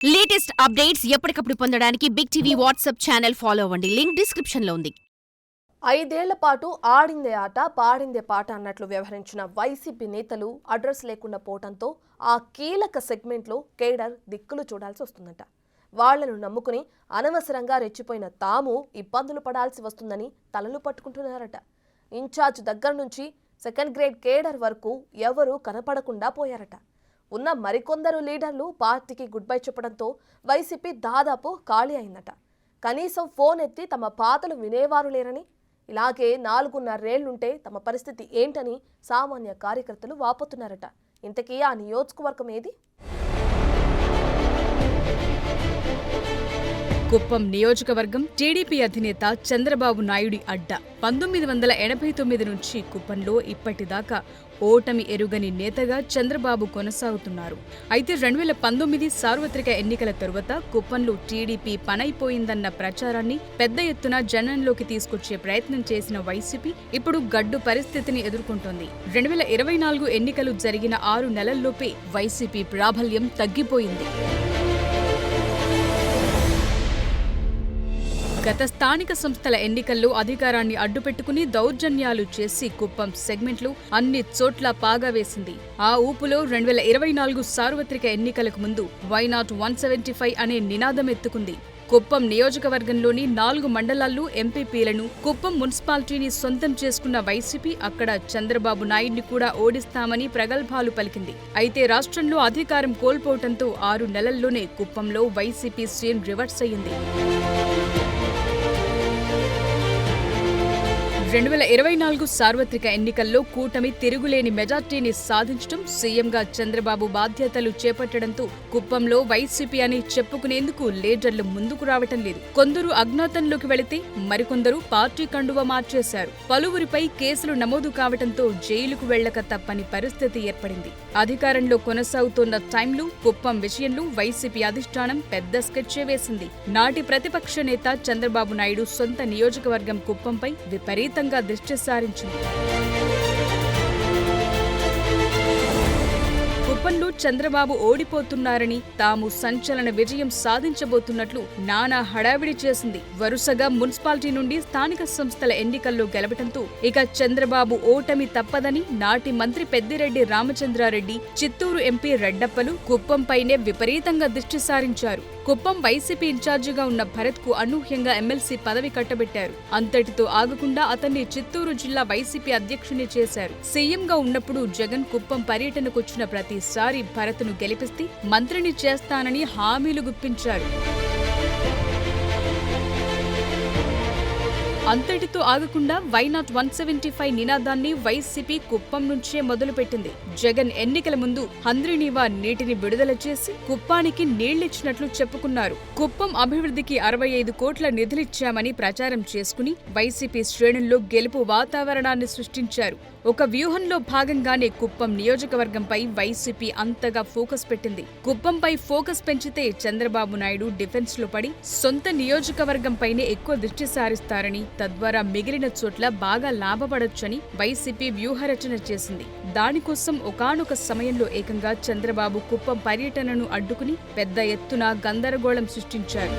Latest updates ఎప్పటికప్పుడు పొందడానికి big TV WhatsApp channel follow అవ్వండి. లింక్ డిస్క్రిప్షన్ లో ఉంది. 5 ఏళ్ల పాటు ఆడిందే ఆట పాడిందే పాట అన్నట్లు వ్యవహరించిన వైసీపీ నేతలు అడ్రస్ లేకుండా పోవడంతో ఆ కీలక సెగ్మెంట్లో కేడర్ దిక్కులు చూడాల్సి వస్తుందట. వాళ్లను నమ్ముకుని అనవసరంగా రెచ్చిపోయిన తాము ఇబ్బందులు పడాల్సి వస్తుందని తలలు పట్టుకుంటున్నారట. ఇన్ఛార్జ్ దగ్గర నుంచి సెకండ్ గ్రేడ్ కేడర్ వరకు ఎవరూ కనపడకుండా పోయారట. ఉన్న మరికొందరు లీడర్లు పార్టీకి గుడ్ బై చెప్పడంతో వైసీపీ దాదాపు ఖాళీ అయిందట. కనీసం ఫోన్ ఎత్తి తమ పాతలు వినేవారు లేరని, ఇలాగే 4.5 తమ పరిస్థితి ఏంటని సామాన్య కార్యకర్తలు వాపోతున్నారట. ఇంతకీ ఆ నియోజకవర్గం ఏది? కుప్పం నియోజకవర్గం టీడీపీ అధినేత చంద్రబాబు నాయుడి అడ్డ. 1989 నుంచి కుప్పంలో ఇప్పటిదాకా ఓటమి ఎరుగని నేతగా చంద్రబాబు కొనసాగుతున్నారు. అయితే 2019 సార్వత్రిక ఎన్నికల తరువాత కుప్పంలో టీడీపీ పనైపోయిందన్న ప్రచారాన్ని పెద్ద ఎత్తున జనంలోకి తీసుకొచ్చే ప్రయత్నం చేసిన వైసీపీ ఇప్పుడు గడ్డు పరిస్థితిని ఎదుర్కొంటోంది. 2024 ఎన్నికలు జరిగిన 6 నెలల్లోపే వైసీపీ ప్రాబల్యం తగ్గిపోయింది. గత స్థానిక సంస్థల ఎన్నికల్లో అధికారాన్ని అడ్డుపెట్టుకుని దౌర్జన్యాలు చేసి కుప్పం సెగ్మెంట్లు అన్ని చోట్ల పాగా వేసింది. ఆ ఊపులో 2024 సార్వత్రిక ఎన్నికలకు ముందు వై నాట్ 175 అనే నినాదం ఎత్తుకుంది. కుప్పం నియోజకవర్గంలోని 4 మండలాల్లో ఎంపీపీలను, కుప్పం మున్సిపాలిటీని సొంతం చేసుకున్న వైసీపీ అక్కడ చంద్రబాబు నాయుడిని కూడా ఓడిస్తామని ప్రగల్భాలు పలికింది. అయితే రాష్ట్రంలో అధికారం కోల్పోవడంతో 6 నెలల్లోనే కుప్పంలో వైసీపీ సీన్ రివర్స్ అయ్యింది. 2024 సార్వత్రిక ఎన్నికల్లో కూటమి తిరుగులేని మెజార్టీని సాధించడం, సీఎంగా చంద్రబాబు బాధ్యతలు చేపట్టడంతో కుప్పంలో వైసీపీ అని చెప్పుకునేందుకు లీడర్లు ముందుకు రావటం లేదు. కొందరు అజ్ఞాతంలోకి వెళితే మరికొందరు పార్టీ కండువ మార్చేశారు. పలువురిపై కేసులు నమోదు కావడంతో జైలుకు వెళ్లక తప్పని పరిస్థితి ఏర్పడింది. అధికారంలో కొనసాగుతోన్న టైంలో కుప్పం విషయంలో వైసీపీ అధిష్టానం పెద్ద స్కెచ్చే వేసింది. నాటి ప్రతిపక్ష నేత చంద్రబాబు నాయుడు సొంత నియోజకవర్గం కుప్పంపై విపరీత దృష్టి సారించింది. కుప్పంలో చంద్రబాబు ఓడిపోతున్నారని, తాము సంచలన విజయం సాధించబోతున్నట్లు నానా హడావిడి చేసింది. వరుసగా మున్సిపాలిటీ నుండి స్థానిక సంస్థల ఎన్నికల్లో గెలవడంతో ఇక చంద్రబాబు ఓటమి తప్పదని నాటి మంత్రి పెద్దిరెడ్డి రామచంద్రారెడ్డి, చిత్తూరు ఎంపీ రెడ్డప్పలు కుప్పంపైనే విపరీతంగా దృష్టి సారించారు. కుప్పం వైసీపీ ఇన్ఛార్జిగా ఉన్న భరత్ కు అనూహ్యంగా ఎమ్మెల్సీ పదవి కట్టబెట్టారు. అంతటితో ఆగకుండా అతన్ని చిత్తూరు జిల్లా వైసీపీ అధ్యక్షుని చేశారు. సీఎంగా ఉన్నప్పుడు జగన్ కుప్పం పర్యటనకొచ్చిన ప్రతిసారి భరత్ను గెలిపిస్తే మంత్రిని చేస్తానని హామీలు గుప్పించారు. అంతటితో ఆగకుండా వై నాట్ 175 నినాదాన్ని వైసీపీ కుప్పం నుంచే మొదలుపెట్టింది. జగన్ ఎన్నికల ముందు హంద్రీనీవా నీటిని విడుదల చేసి కుప్పానికి నీళ్లిచ్చినట్లు చెప్పుకున్నారు. కుప్పం అభివృద్ధికి 65 కోట్ల నిధులిచ్చామని ప్రచారం చేసుకుని వైసీపీ శ్రేణుల్లో గెలుపు వాతావరణాన్ని సృష్టించారు. ఒక వ్యూహంలో భాగంగానే కుప్పం నియోజకవర్గంపై వైసీపీ అంతగా ఫోకస్ పెట్టింది. కుప్పంపై ఫోకస్ పెంచితే చంద్రబాబు నాయుడు డిఫెన్స్ లో పడి సొంత నియోజకవర్గంపైనే ఎక్కువ దృష్టి సారిస్తారని, తద్వారా మిగిలిన చోట్ల బాగా లాభపడొచ్చని వైసీపీ వ్యూహరచన చేసింది. దానికోసం ఒకానొక సమయంలో ఏకంగా చంద్రబాబు కుప్పం పర్యటనను అడ్డుకుని పెద్ద ఎత్తున గందరగోళం సృష్టించారు.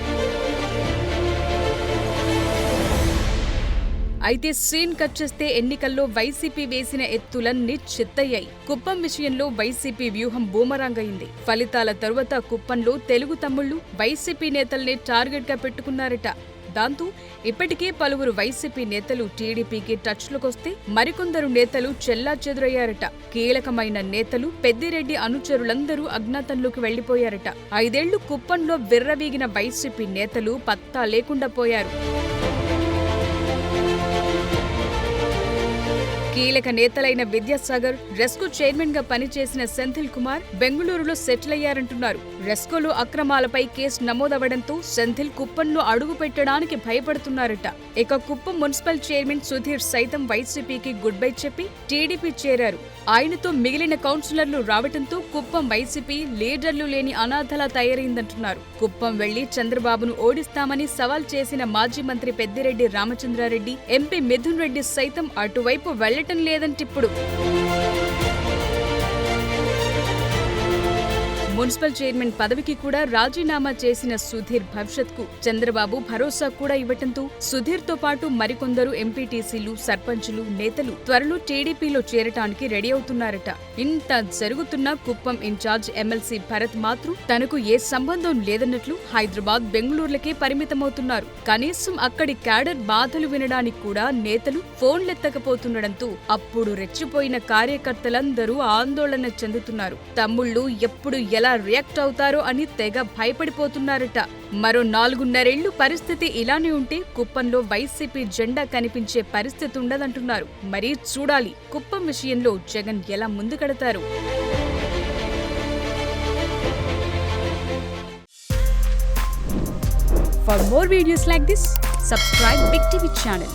అయితే సీన్ కట్ చేస్తే ఎన్నికల్లో వైసీపీ వేసిన ఎత్తులన్నీ చిత్తయ్యాయి. కుప్పం విషయంలో వైసీపీ వ్యూహం బూమరాంగ్ అయింది. ఫలితాల తరువాత కుప్పంలో తెలుగు తమ్ముళ్లు వైసీపీ నేతల్ని టార్గెట్ గా పెట్టుకున్నారట. దాంతో ఇప్పటికే పలువురు వైసీపీ నేతలు టీడీపీకి టచ్లోకొస్తే మరికొందరు నేతలు చెల్లాచెదురయ్యారట. కీలకమైన నేతలు, పెద్దిరెడ్డి అనుచరులందరూ అజ్ఞాతంలోకి వెళ్లిపోయారట. 5 ఏళ్లు కుప్పంలో విర్రవీగిన వైసీపీ నేతలు పత్తా లేకుండా పోయారు. కీలక నేతలైన విద్యాసాగర్, రెస్కో చైర్మన్ గా పనిచేసిన సెంథిల్ కుమార్ బెంగళూరులో సెటిల్ అయ్యారంటున్నారు. రెస్కోలో అక్రమాలపై కేసు నమోదవడంతో సెంథిల్ కుప్పంలో అడుగు పెట్టడానికి భయపడుతున్నారట. ఇక కుప్పం మున్సిపల్ చైర్మన్ సుధీర్ సైతం వైసీపీకి గుడ్ బై చెప్పి టీడీపీ చేరారు. ఆయనతో మిగిలిన కౌన్సిలర్లు రావడంతో కుప్పం వైసీపీ లీడర్లు లేని అనాథలా తయారైందంటున్నారు. కుప్పం వెళ్లి చంద్రబాబును ఓడిస్తామని సవాల్ చేసిన మాజీ మంత్రి పెద్దిరెడ్డి రామచంద్రారెడ్డి, ఎంపీ మిథున్ రెడ్డి సైతం అటువైపు వెళ్లటం లేదంటిప్పుడు. మున్సిపల్ చైర్మన్ పదవికి కూడా రాజీనామా చేసిన సుధీర్ భవిష్యత్కు చంద్రబాబు భరోసా కూడా ఇవ్వటంతో సుధీర్తో పాటు మరికొందరు ఎంపీటీసీలు, సర్పంచులు, నేతలు త్వరలో టీడీపీలో చేరటానికి రెడీ అవుతున్నారట. ఇంత జరుగుతున్న కుప్పం ఇన్ఛార్జ్ ఎమ్మెల్సీ భరత్ మాత్రం తనకు ఏ సంబంధం లేదన్నట్లు హైదరాబాద్, బెంగళూరులకే పరిమితమవుతున్నారు. కనీసం అక్కడి క్యాడర్ బాధలు వినడానికి కూడా నేతలు ఫోన్లెత్తకపోతుండటంతో అప్పుడు రెచ్చిపోయిన కార్యకర్తలందరూ ఆందోళన చెందుతున్నారు. తమ్ముళ్లు ఎప్పుడు ఎలా రియాక్ట్ అవుతారో అని తెగ భయపడిపోతున్నారట. మరో 4.5 ఏళ్లు పరిస్థితి ఇలానే ఉంటే కుప్పంలో వైసీపీ జెండా కనిపించే పరిస్థితి ఉండదంటున్నారు. మరీ చూడాలి కుప్పం విషయంలో జగన్ ఎలా ముందుకెడతారు. For more videos like this, subscribe Big TV channel.